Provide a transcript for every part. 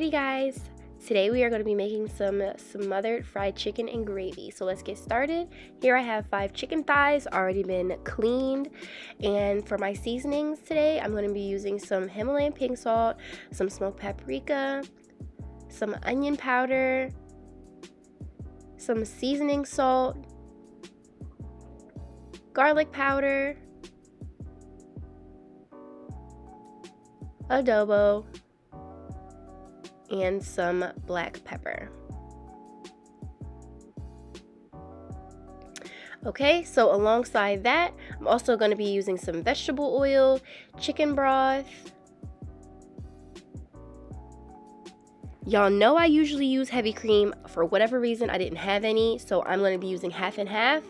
Alrighty guys, today we are going to be making some smothered fried chicken and gravy. So let's get started. Here I have 5 chicken thighs already been cleaned, and for my seasonings today I'm going to be using some Himalayan pink salt, some smoked paprika, some onion powder, some seasoning salt, garlic powder, adobo, and some black pepper. Okay, so alongside that, I'm also going to be using some vegetable oil, chicken broth. Y'all know I usually use heavy cream. For whatever reason, I didn't have any, so I'm going to be using half and half,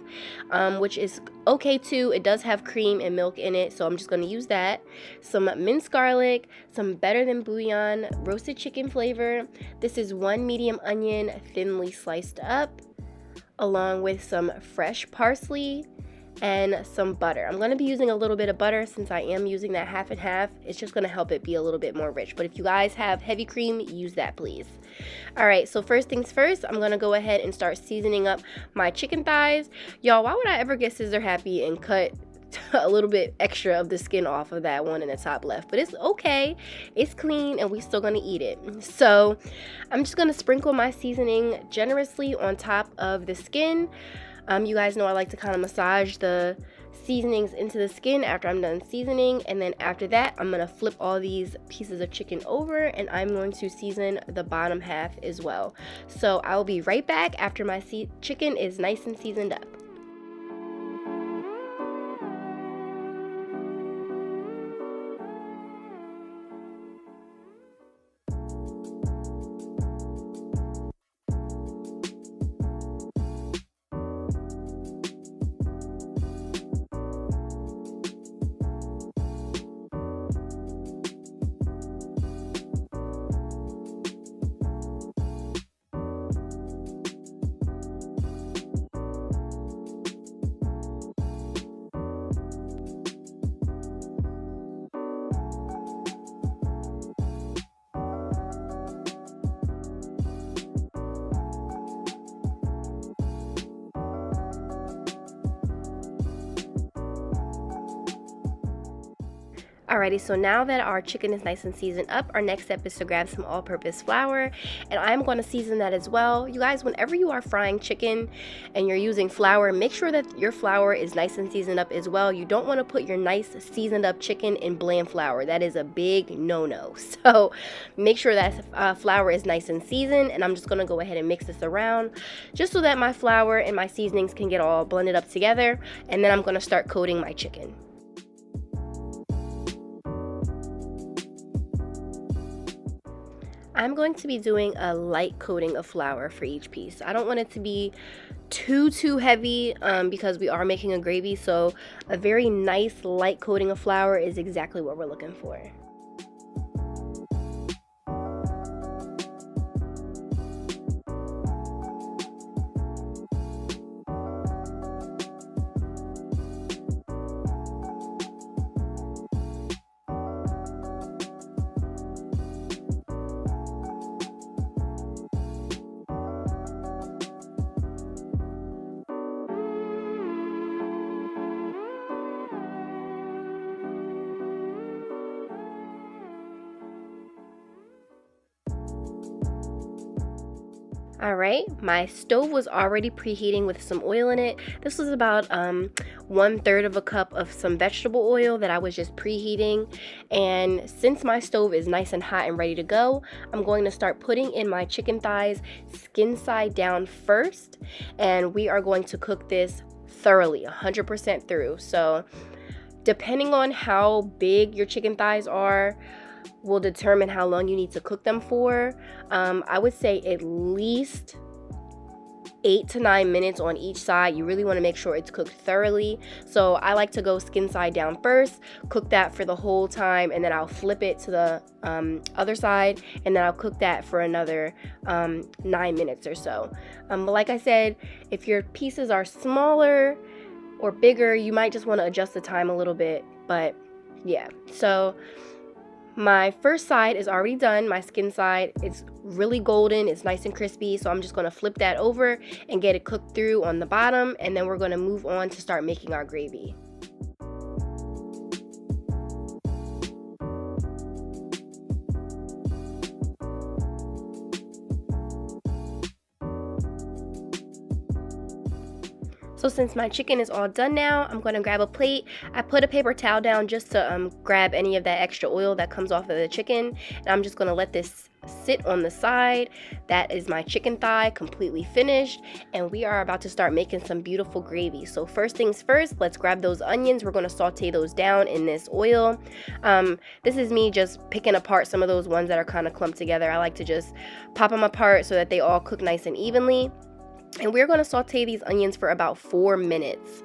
which is okay too. It does have cream and milk in it, so I'm just going to use that. Some minced garlic, some better than bouillon, roasted chicken flavor. This is 1 medium onion, thinly sliced up, along with some fresh parsley and some butter. I'm going to be using a little bit of butter since I am using that half and half. It's just going to help it be a little bit more rich. But if you guys have heavy cream, use that please. Alright, so first things first, I'm going to go ahead and start seasoning up my chicken thighs. Y'all, why would I ever get scissor happy and cut a little bit extra of the skin off of that one in the top left? But it's okay. It's clean and we still going to eat it. So I'm just going to sprinkle my seasoning generously on top of the skin. You guys know I like to kind of massage the seasonings into the skin after I'm done seasoning, and then after that I'm going to flip all these pieces of chicken over and I'm going to season the bottom half as well. So I will be right back after my chicken is nice and seasoned up. Alrighty, so now that our chicken is nice and seasoned up, our next step is to grab some all-purpose flour, and I'm going to season that as well. You guys, whenever you are frying chicken and you're using flour, make sure that your flour is nice and seasoned up as well. You don't want to put your nice seasoned up chicken in bland flour. That is a big no-no. So make sure that flour is nice and seasoned, and I'm just going to go ahead and mix this around just so that my flour and my seasonings can get all blended up together, and then I'm going to start coating my chicken. I'm going to be doing a light coating of flour for each piece. I don't want it to be too heavy because we are making a gravy, so a very nice light coating of flour is exactly what we're looking for. Alright, my stove was already preheating with some oil in it. This was about 1/3 of a cup of some vegetable oil that I was just preheating. And since my stove is nice and hot and ready to go, I'm going to start putting in my chicken thighs skin side down first. And we are going to cook this thoroughly, 100% through. So depending on how big your chicken thighs are, will determine how long you need to cook them for. I would say at least 8 to 9 minutes on each side. You really want to make sure it's cooked thoroughly. So I like to go skin side down first, cook that for the whole time, and then I'll flip it to the other side, and then I'll cook that for another 9 minutes or so. But like I said, if your pieces are smaller or bigger, you might just want to adjust the time a little bit. But yeah, so My first side is already done. My skin side, it's really golden, it's nice and crispy, so I'm just going to flip that over and get it cooked through on the bottom, and then we're going to move on to start making our gravy. So since my chicken is all done now, I'm going to grab a plate. I put a paper towel down just to grab any of that extra oil that comes off of the chicken. And I'm just going to let this sit on the side. That is my chicken thigh completely finished. And we are about to start making some beautiful gravy. So first things first, let's grab those onions. We're going to saute those down in this oil. This is me just picking apart some of those ones that are kind of clumped together. I like to just pop them apart so that they all cook nice and evenly. And we're going to saute these onions for about 4 minutes,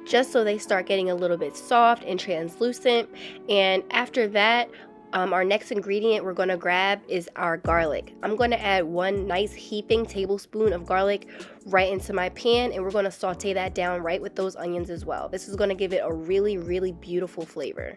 just so they start getting a little bit soft and translucent. And after that, our next ingredient we're going to grab is our garlic. I'm going to add 1 nice heaping tablespoon of garlic right into my pan, and we're going to saute that down right with those onions as well. This is going to give it a really, really beautiful flavor.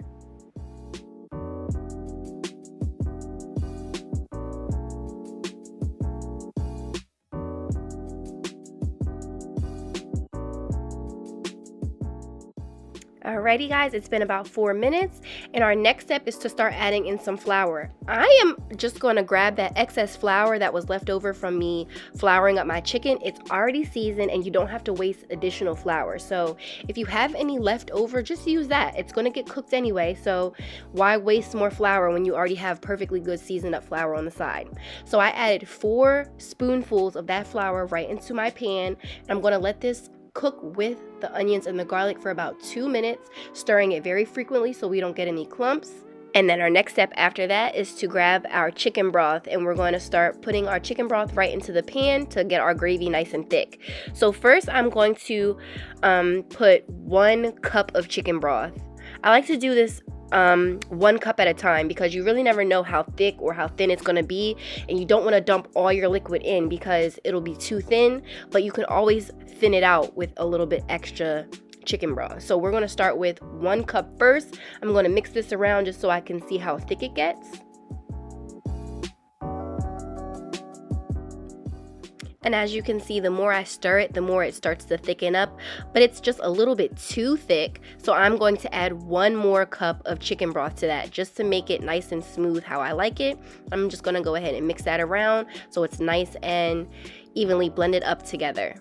Alrighty guys, it's been about 4 minutes, and our next step is to start adding in some flour. I am just going to grab that excess flour that was left over from me flouring up my chicken. It's already seasoned and you don't have to waste additional flour. So if you have any left over, just use that. It's going to get cooked anyway, so why waste more flour when you already have perfectly good seasoned up flour on the side? So I added 4 spoonfuls of that flour right into my pan, and I'm going to let this cook with the onions and the garlic for about 2 minutes, stirring it very frequently so we don't get any clumps. And then our next step after that is to grab our chicken broth, and we're going to start putting our chicken broth right into the pan to get our gravy nice and thick. So first I'm going to put 1 cup of chicken broth. I like to do this 1 cup at a time because you really never know how thick or how thin it's going to be, and you don't want to dump all your liquid in because it'll be too thin, but you can always thin it out with a little bit extra chicken broth. So we're going to start with 1 cup first. I'm going to mix this around just so I can see how thick it gets. And as you can see, the more I stir it, the more it starts to thicken up, but it's just a little bit too thick. So I'm going to add 1 more cup of chicken broth to that just to make it nice and smooth how I like it. I'm just going to go ahead and mix that around so it's nice and evenly blended up together.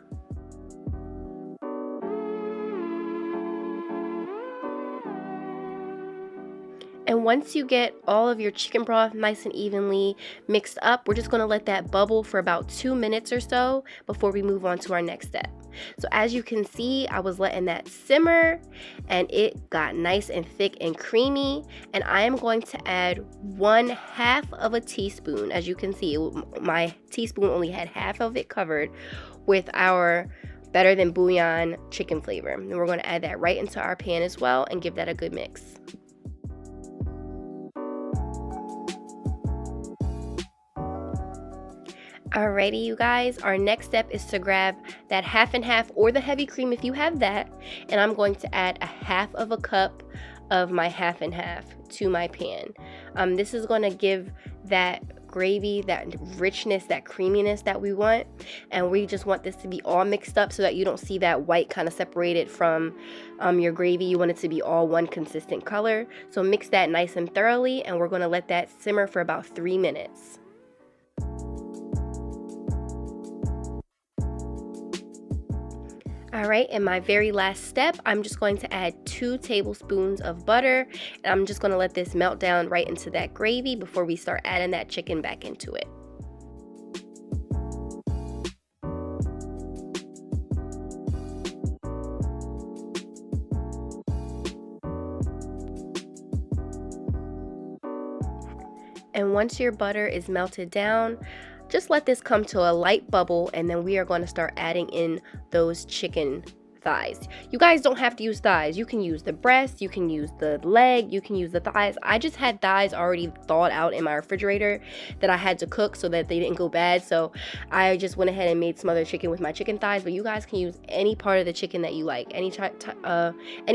And once you get all of your chicken broth nice and evenly mixed up, we're just going to let that bubble for about 2 minutes or so before we move on to our next step. So as you can see, I was letting that simmer and it got nice and thick and creamy. And I am going to add 1/2 of a teaspoon. As you can see, my teaspoon only had half of it covered with our better than bouillon chicken flavor. And we're going to add that right into our pan as well and give that a good mix. Alrighty, you guys, our next step is to grab that 1/2 or the heavy cream if you have that, and I'm going to add 1/2 of a cup of my 1/2 to my pan. This is going to give that gravy, that richness, that creaminess that we want, and we just want this to be all mixed up so that you don't see that white kind of separated from your gravy. You want it to be all one consistent color. So mix that nice and thoroughly, and we're going to let that simmer for about 3 minutes. Alright, and my very last step, I'm just going to add 2 tablespoons of butter, and I'm just going to let this melt down right into that gravy before we start adding that chicken back into it. And once your butter is melted down, just let this come to a light bubble, and then we are going to start adding in those chicken thighs. You guys don't have to use thighs. You can use the breast, you can use the leg, you can use the thighs. I just had thighs already thawed out in my refrigerator that I had to cook so that they didn't go bad. So I just went ahead and made smothered chicken with my chicken thighs, but you guys can use any part of the chicken that you like. Any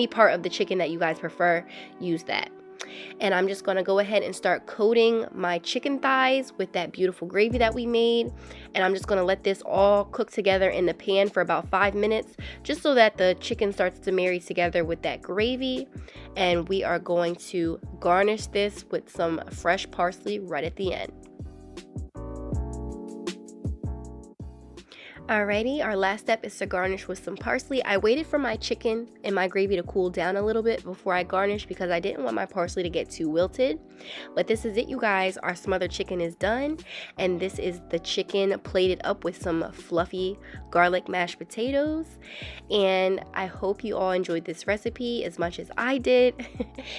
part of the chicken that you guys prefer, use that. And I'm just gonna go ahead and start coating my chicken thighs with that beautiful gravy that we made. And I'm just gonna let this all cook together in the pan for about 5 minutes, just so that the chicken starts to marry together with that gravy. And we are going to garnish this with some fresh parsley right at the end. Alrighty, our last step is to garnish with some parsley. I waited for my chicken and my gravy to cool down a little bit before I garnish because I didn't want my parsley to get too wilted. But this is it, you guys. Our smothered chicken is done, and this is the chicken plated up with some fluffy garlic mashed potatoes. And I hope you all enjoyed this recipe as much as I did,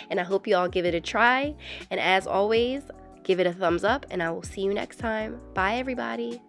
and I hope you all give it a try. And as always, give it a thumbs up, and I will see you next time. Bye, everybody.